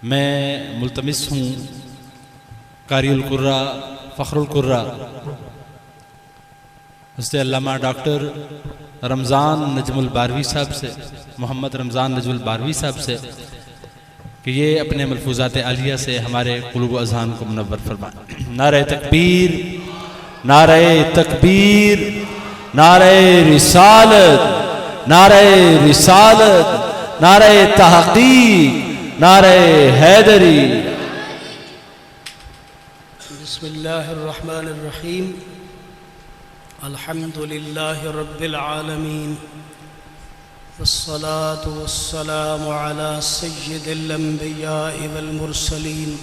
میں ملتمس ہوں قاری القرہ فخر القرہ حضرت علامہ ڈاکٹر رمضان نجم الباروی صاحب سے، محمد رمضان نجم الباروی صاحب سے، کہ یہ اپنے ملفوظات عالیہ سے ہمارے قلوب و اذہان کو منور فرمائیں۔ نعرہ تکبیر، نعرہ تکبیر، نعرہ رسالت، نعرہ رسالت، نعرہ تحقیق، نعرہ حیدری۔ بسم اللہ الرحمن الرحیم، الحمد للہ رب العالمین، والصلاة والسلام على سید الانبیاء والمرسلین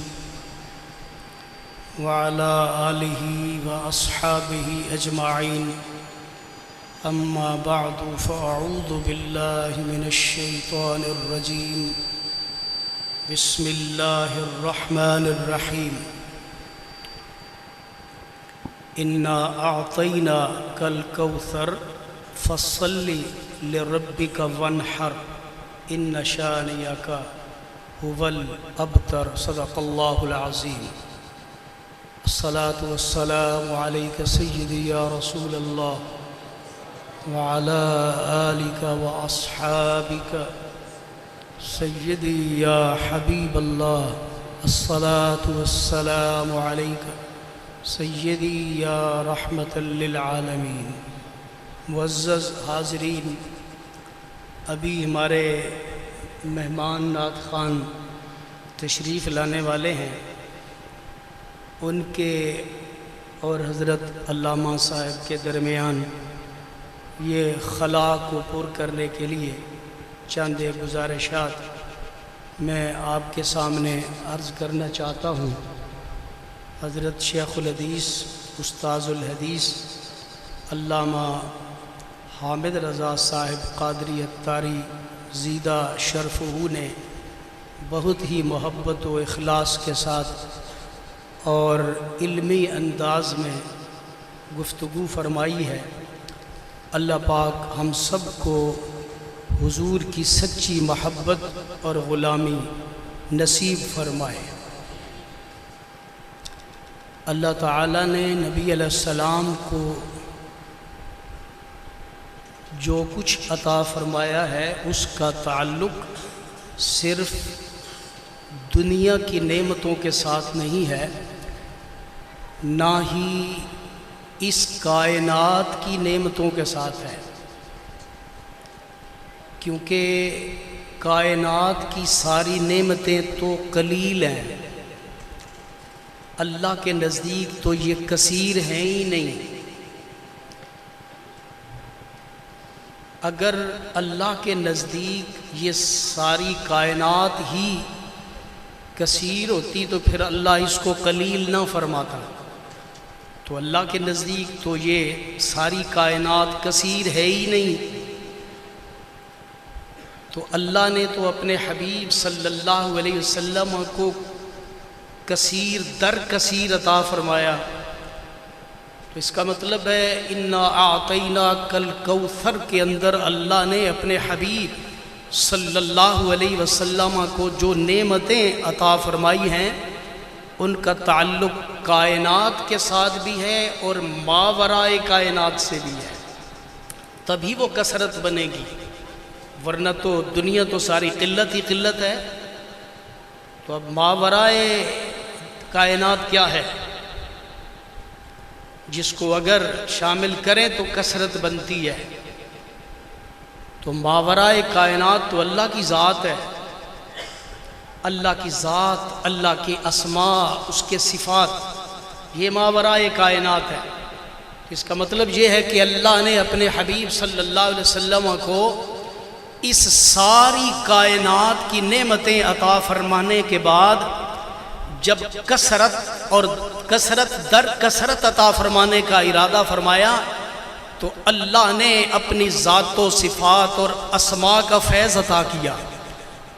وعلى آلہ واصحابہ اجمعین، اما بعد فاعوذ باللہ من الشیطان الرجیم، بسم اللہ الرحمن الرحیم۔ انا اعطیناک الکوثر فصل لربک وانحر ان شانئک هو الابتر، صدق اللہ العظیم۔ الصلاة والسلام علیک سیدی یا رسول اللہ وعلی آلک واصحابک سیدی یا حبیب اللہ۔ الصلاة والسلام علیک سیدی یا رحمت للعالمین۔ معزز حاضرین، ابھی ہمارے مہمان نعت خوان تشریف لانے والے ہیں، ان کے اور حضرت علامہ صاحب کے درمیان یہ خلا کو پر کرنے کے لیے چند گزارشات میں آپ کے سامنے عرض کرنا چاہتا ہوں۔ حضرت شیخ الحدیث استاذ الحدیث علامہ حامد رضا صاحب قادری اتاری زیدہ شرفہ نے بہت ہی محبت و اخلاص کے ساتھ اور علمی انداز میں گفتگو فرمائی ہے۔ اللہ پاک ہم سب کو حضور کی سچی محبت اور غلامی نصیب فرمائے۔ اللہ تعالیٰ نے نبی علیہ السلام کو جو کچھ عطا فرمایا ہے اس کا تعلق صرف دنیا کی نعمتوں کے ساتھ نہیں ہے، نہ ہی اس کائنات کی نعمتوں کے ساتھ ہے، کیونکہ کائنات کی ساری نعمتیں تو قلیل ہیں، اللہ کے نزدیک تو یہ کثیر ہیں ہی نہیں۔ اگر اللہ کے نزدیک یہ ساری کائنات ہی کثیر ہوتی تو پھر اللہ اس کو قلیل نہ فرماتا، تو اللہ کے نزدیک تو یہ ساری کائنات کثیر ہے ہی نہیں، تو اللہ نے تو اپنے حبیب صلی اللہ علیہ وسلم کو کثیر در کثیر عطا فرمایا۔ تو اس کا مطلب ہے انا اعطیناک الکوثر کے اندر اللہ نے اپنے حبیب صلی اللہ علیہ وسلم کو جو نعمتیں عطا فرمائی ہیں ان کا تعلق کائنات کے ساتھ بھی ہے اور ماورائے کائنات سے بھی ہے، تبھی وہ کثرت بنے گی، ورنہ تو دنیا تو ساری قلت ہی قلت ہے۔ تو اب ماورائے کائنات کیا ہے جس کو اگر شامل کریں تو کثرت بنتی ہے؟ تو ماورائے کائنات تو اللہ کی ذات ہے، اللہ کی ذات، اللہ کے اسماء، اس کے صفات، یہ ماورائے کائنات ہے۔ اس کا مطلب یہ ہے کہ اللہ نے اپنے حبیب صلی اللہ علیہ وسلم کو اس ساری کائنات کی نعمتیں عطا فرمانے کے بعد جب کثرت اور کثرت در کثرت عطا فرمانے کا ارادہ فرمایا تو اللہ نے اپنی ذات و صفات اور اسماء کا فیض عطا کیا،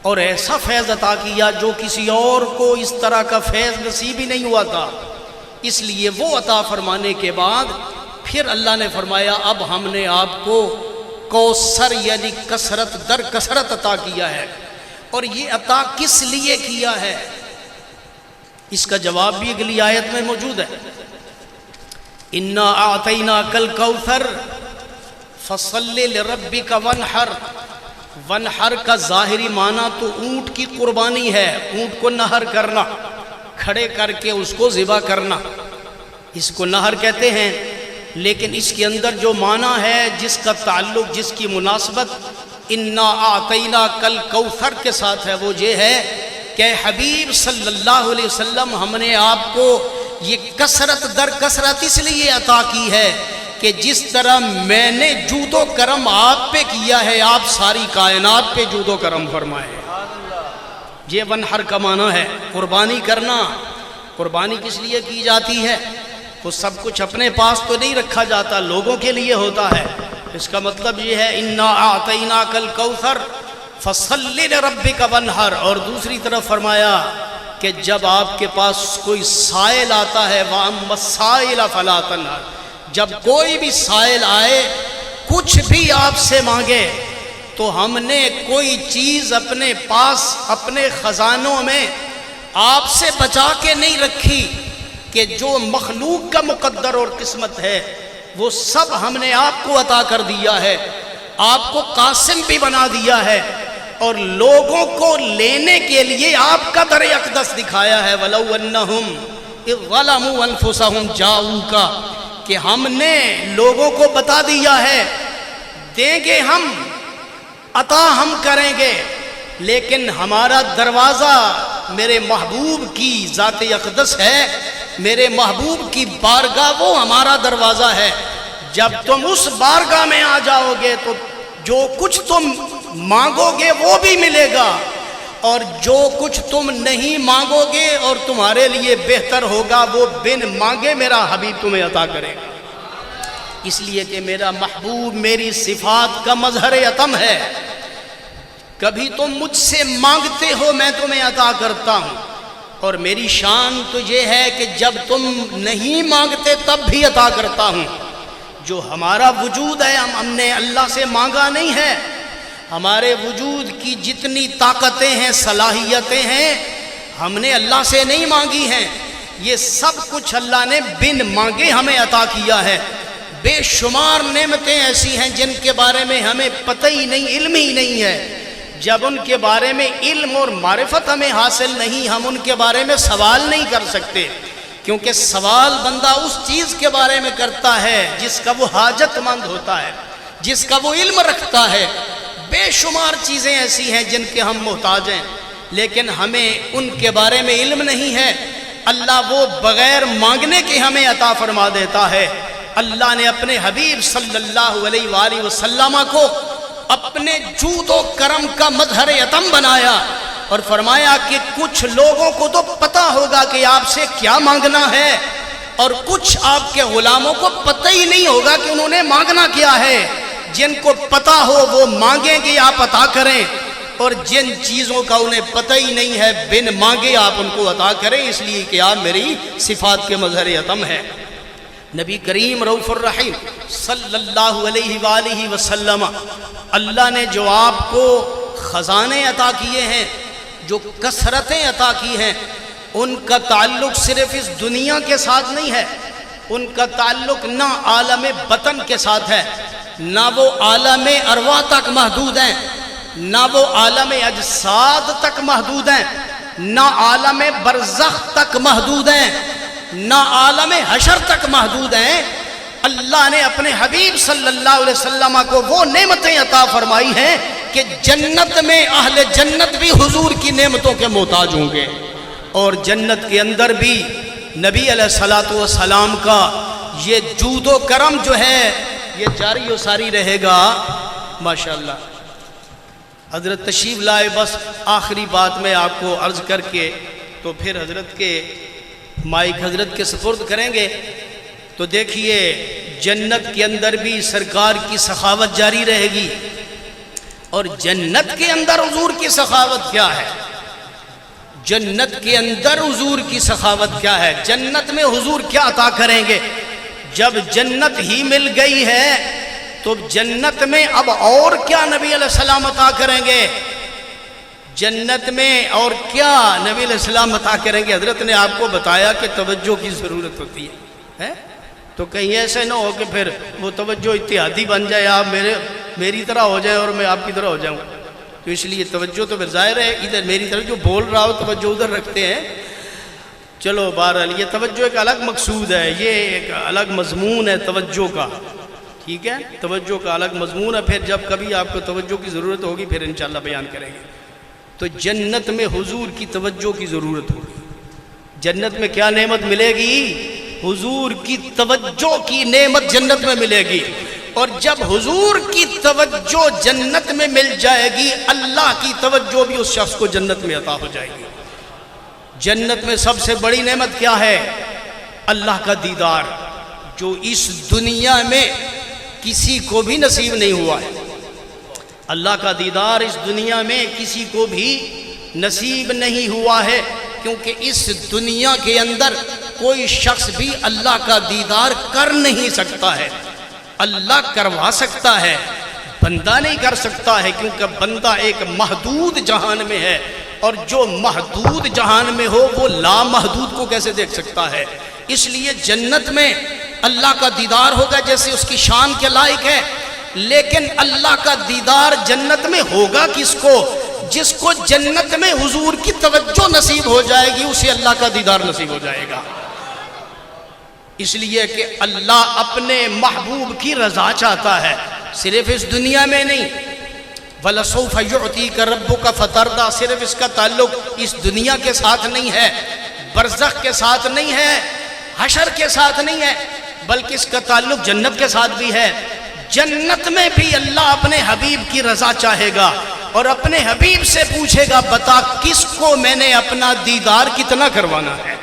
اور ایسا فیض عطا کیا جو کسی اور کو اس طرح کا فیض نصیب ہی نہیں ہوا تھا۔ اس لیے وہ عطا فرمانے کے بعد پھر اللہ نے فرمایا اب ہم نے آپ کو کوثر یعنی کثرت در کثرت عطا کیا ہے۔ اور یہ عطا کس لیے کیا ہے؟ اس کا جواب بھی اگلی آیت میں موجود ہے، انا اعطیناک الکوثر فصل لربک وانحر۔ ونحر کا ظاہری معنی تو اونٹ کی قربانی ہے، اونٹ کو نہر کرنا، کھڑے کر کے اس کو ذبح کرنا، اس کو نہر کہتے ہیں۔ لیکن اس کے اندر جو معنی ہے، جس کا تعلق، جس کی مناسبت انا اعطیناک الکوثر کے ساتھ ہے، وہ یہ ہے کہ حبیب صلی اللہ علیہ وسلم ہم نے آپ کو یہ کثرت در کثرت اس لیے عطا کی ہے کہ جس طرح میں نے جود و کرم آپ پہ کیا ہے، آپ ساری کائنات پہ جود و کرم فرمائے۔ یہ ونحر کا معنی ہے، قربانی کرنا۔ قربانی کس لیے کی جاتی ہے؟ وہ سب کچھ اپنے پاس تو نہیں رکھا جاتا، لوگوں کے لیے ہوتا ہے۔ اس کا مطلب یہ ہے انا اعطیناک الکوثر فصل لربک وانحر۔ اور دوسری طرف فرمایا کہ جب آپ کے پاس کوئی سائل آتا ہے، وَأَمَّا السَّائِلَ فَلَا تَنْهَرْ، جب کوئی بھی سائل آئے، کچھ بھی آپ سے مانگے، تو ہم نے کوئی چیز اپنے پاس، اپنے خزانوں میں آپ سے بچا کے نہیں رکھی کہ جو مخلوق کا مقدر اور قسمت ہے وہ سب ہم نے آپ کو عطا کر دیا ہے، آپ کو قاسم بھی بنا دیا ہے، اور لوگوں کو لینے کے لیے آپ کا در اقدس دکھایا ہے۔ وَلَوْ أَنَّهُمْ إِذْ ظَلَمُوا أَنفُسَهُمْ جَاءُوكَ، کہ ہم نے لوگوں کو بتا دیا ہے دیں گے ہم، عطا ہم کریں گے، لیکن ہمارا دروازہ میرے محبوب کی ذات اقدس ہے، میرے محبوب کی بارگاہ وہ ہمارا دروازہ ہے۔ جب تم اس بارگاہ میں آ جاؤ گے تو جو کچھ تم مانگو گے وہ بھی ملے گا، اور جو کچھ تم نہیں مانگو گے اور تمہارے لیے بہتر ہوگا وہ بن مانگے میرا حبیب تمہیں عطا کرے گا۔ اس لیے کہ میرا محبوب میری صفات کا مظہر عتم ہے۔ کبھی تم مجھ سے مانگتے ہو میں تمہیں عطا کرتا ہوں، اور میری شان تو یہ ہے کہ جب تم نہیں مانگتے تب بھی عطا کرتا ہوں۔ جو ہمارا وجود ہے ہم نے اللہ سے مانگا نہیں ہے، ہمارے وجود کی جتنی طاقتیں ہیں، صلاحیتیں ہیں، ہم نے اللہ سے نہیں مانگی ہیں، یہ سب کچھ اللہ نے بن مانگے ہمیں عطا کیا ہے۔ بے شمار نعمتیں ایسی ہیں جن کے بارے میں ہمیں پتہ ہی نہیں، علم ہی نہیں ہے۔ جب ان کے بارے میں علم اور معرفت ہمیں حاصل نہیں، ہم ان کے بارے میں سوال نہیں کر سکتے، کیونکہ سوال بندہ اس چیز کے بارے میں کرتا ہے جس کا وہ حاجت مند ہوتا ہے، جس کا وہ علم رکھتا ہے۔ بے شمار چیزیں ایسی ہیں جن کے ہم محتاج ہیں، لیکن ہمیں ان کے بارے میں علم نہیں ہے۔ اللہ وہ بغیر مانگنے کے ہمیں عطا فرما دیتا ہے۔ اللہ نے اپنے حبیب صلی اللہ علیہ وآلہ وسلم کو اپنے جود و کرم کا مظہر عتم بنایا، اور فرمایا کہ کچھ لوگوں کو تو پتہ ہوگا کہ آپ سے کیا مانگنا ہے، اور کچھ آپ کے غلاموں کو پتہ ہی نہیں ہوگا کہ انہوں نے مانگنا کیا ہے۔ جن کو پتہ ہو وہ مانگیں گے آپ عطا کریں، اور جن چیزوں کا انہیں پتہ ہی نہیں ہے بن مانگے آپ ان کو عطا کریں، اس لیے کہ آپ میری صفات کے مظہر عتم ہے۔ نبی کریم رؤوف الرحیم صلی اللہ علیہ وآلہ وسلم، اللہ نے جو آپ کو خزانے عطا کیے ہیں، جو کثرتیں عطا کی ہیں، ان کا تعلق صرف اس دنیا کے ساتھ نہیں ہے، ان کا تعلق نہ عالم بطن کے ساتھ ہے، نہ وہ عالم ارواح تک محدود ہیں، نہ وہ عالم اجساد تک محدود ہیں، نہ عالم برزخ تک محدود ہیں، نہ عالم حشر تک محدود ہیں۔ اللہ نے اپنے حبیب صلی اللہ علیہ وسلم کو وہ نعمتیں عطا فرمائی ہیں کہ جنت میں اہل جنت بھی حضور کی نعمتوں کے محتاج ہوں گے، اور جنت کے اندر بھی نبی علیہ الصلوۃ والسلام کا یہ جود و کرم جو ہے یہ جاری و ساری رہے گا۔ ماشاءاللہ حضرت تشریف لائے، بس آخری بات میں آپ کو عرض کر کے تو پھر حضرت کے مائک حضرت کے سپرد کریں گے۔ تو دیکھیے جنت کے اندر بھی سرکار کی سخاوت جاری رہے گی، اور جنت کے اندر حضور کی سخاوت کیا ہے؟ جنت کے اندر حضور کی سخاوت کیا ہے؟ جنت میں حضور کیا عطا کریں گے؟ جب جنت ہی مل گئی ہے تو جنت میں اب اور کیا نبی علیہ السلام عطا کریں گے؟ جنت میں اور کیا نبی علیہ السلام عطا کریں گے؟ حضرت نے آپ کو بتایا کہ توجہ کی ضرورت ہوتی ہے تو کہیں ایسے نہ ہو کہ پھر وہ توجہ اتحادی بن جائے، آپ میری طرح ہو جائیں اور میں آپ کی طرح ہو جاؤں. تو اس لیے توجہ تو پھر ظاہر ہے ادھر میری طرف جو بول رہا ہو توجہ ادھر رکھتے ہیں. چلو بہرحال یہ توجہ ایک الگ مقصود ہے، یہ ایک الگ مضمون ہے توجہ کا. ٹھیک ہے، توجہ کا الگ مضمون ہے، پھر جب کبھی آپ کو توجہ کی ضرورت ہوگی پھر انشاءاللہ بیان کریں گے. تو جنت میں حضور کی توجہ کی ضرورت ہوگی. جنت میں کیا نعمت ملے گی؟ حضور کی توجہ کی نعمت جنت میں ملے گی. اور جب حضور کی توجہ جنت میں مل جائے گی، اللہ کی توجہ بھی اس شخص کو جنت میں عطا ہو جائے گی. جنت میں سب سے بڑی نعمت کیا ہے؟ اللہ کا دیدار، جو اس دنیا میں کسی کو بھی نصیب نہیں ہوا ہے. اللہ کا دیدار اس دنیا میں کسی کو بھی نصیب نہیں ہوا ہے، کیونکہ اس دنیا کے اندر کوئی شخص بھی اللہ کا دیدار کر نہیں سکتا ہے. اللہ کروا سکتا ہے، بندہ نہیں کر سکتا ہے، کیونکہ بندہ ایک محدود جہان میں ہے، اور جو محدود جہان میں ہو وہ لامحدود کو کیسے دیکھ سکتا ہے؟ اس لیے جنت میں اللہ کا دیدار ہوگا جیسے اس کی شان کے لائق ہے. لیکن اللہ کا دیدار جنت میں ہوگا کس کو؟ جس کو جنت میں حضور کی توجہ نصیب ہو جائے گی اسے اللہ کا دیدار نصیب ہو جائے گا. اس لیے کہ اللہ اپنے محبوب کی رضا چاہتا ہے، صرف اس دنیا میں نہیں. وَلَسَوْفَ يُعْطِيكَ رَبُّكَ فَتَرْضَىٰ، صرف اس کا تعلق اس دنیا کے ساتھ نہیں ہے، برزخ کے ساتھ نہیں ہے، حشر کے ساتھ نہیں ہے، بلکہ اس کا تعلق جنت کے ساتھ بھی ہے. جنت میں بھی اللہ اپنے حبیب کی رضا چاہے گا اور اپنے حبیب سے پوچھے گا بتا کس کو میں نے اپنا دیدار کتنا کروانا ہے.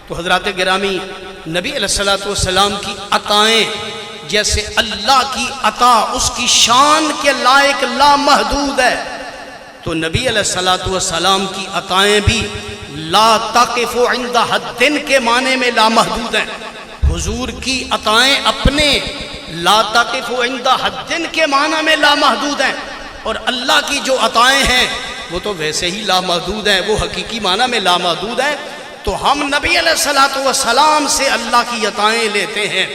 تو حضرات گرامی، نبی علیہ السلام کی عطائیں جیسے اللہ کی عطا اس کی شان کے لائق لامحدود ہے، تو نبی علیہ السلام کی عطائیں بھی لا تقف عند حد کے معنی میں لامحدود ہیں. حضور کی عطائیں اپنے لا تقف عند حد کے معنی میں لامحدود ہیں، اور اللہ کی جو عطائیں ہیں وہ تو ویسے ہی لامحدود ہیں، وہ حقیقی معنی میں لامحدود ہیں. تو ہم نبی علیہ السلام سے اللہ کی عطائیں لیتے ہیں،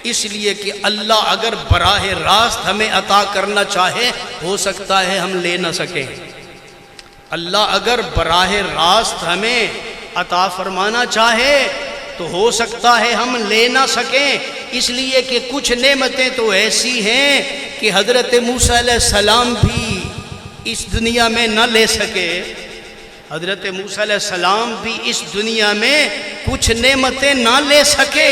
اس لیے کہ اللہ اگر براہ راست ہمیں عطا کرنا چاہے ہو سکتا ہے ہم لے نہ سکیں. اللہ اگر براہ راست ہمیں عطا فرمانا چاہے تو ہو سکتا ہے ہم لے نہ سکیں، اس لیے کہ کچھ نعمتیں تو ایسی ہیں کہ حضرت موسیٰ علیہ السلام بھی اس دنیا میں نہ لے سکے. حضرت موسیٰ علیہ السلام بھی اس دنیا میں کچھ نعمتیں نہ لے سکے،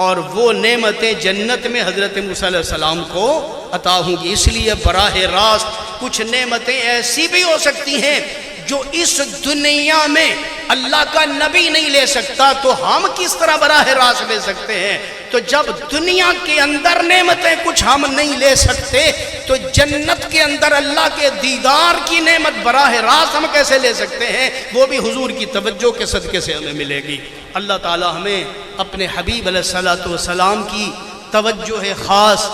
اور وہ نعمتیں جنت میں حضرت موسیٰ علیہ السلام کو عطا ہوں گی. اس لیے براہ راست کچھ نعمتیں ایسی بھی ہو سکتی ہیں جو اس دنیا میں اللہ کا نبی نہیں لے سکتا، تو ہم کس طرح براہ راست لے سکتے ہیں؟ تو جب دنیا کے اندر نعمتیں کچھ ہم نہیں لے سکتے تو جنت کے اندر اللہ کے دیدار کی نعمت براہ راست ہم کیسے لے سکتے ہیں؟ وہ بھی حضور کی توجہ کے صدقے سے ہمیں ملے گی. اللہ تعالی ہمیں اپنے حبیب علیہ السلام کی توجہ خاص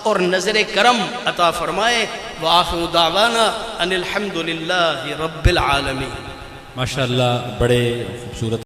اور نظر کرم عطا فرمائے. وآخر دعوانا ان الحمد للہ رب العالمین. ماشاءاللہ، بڑے خوبصورت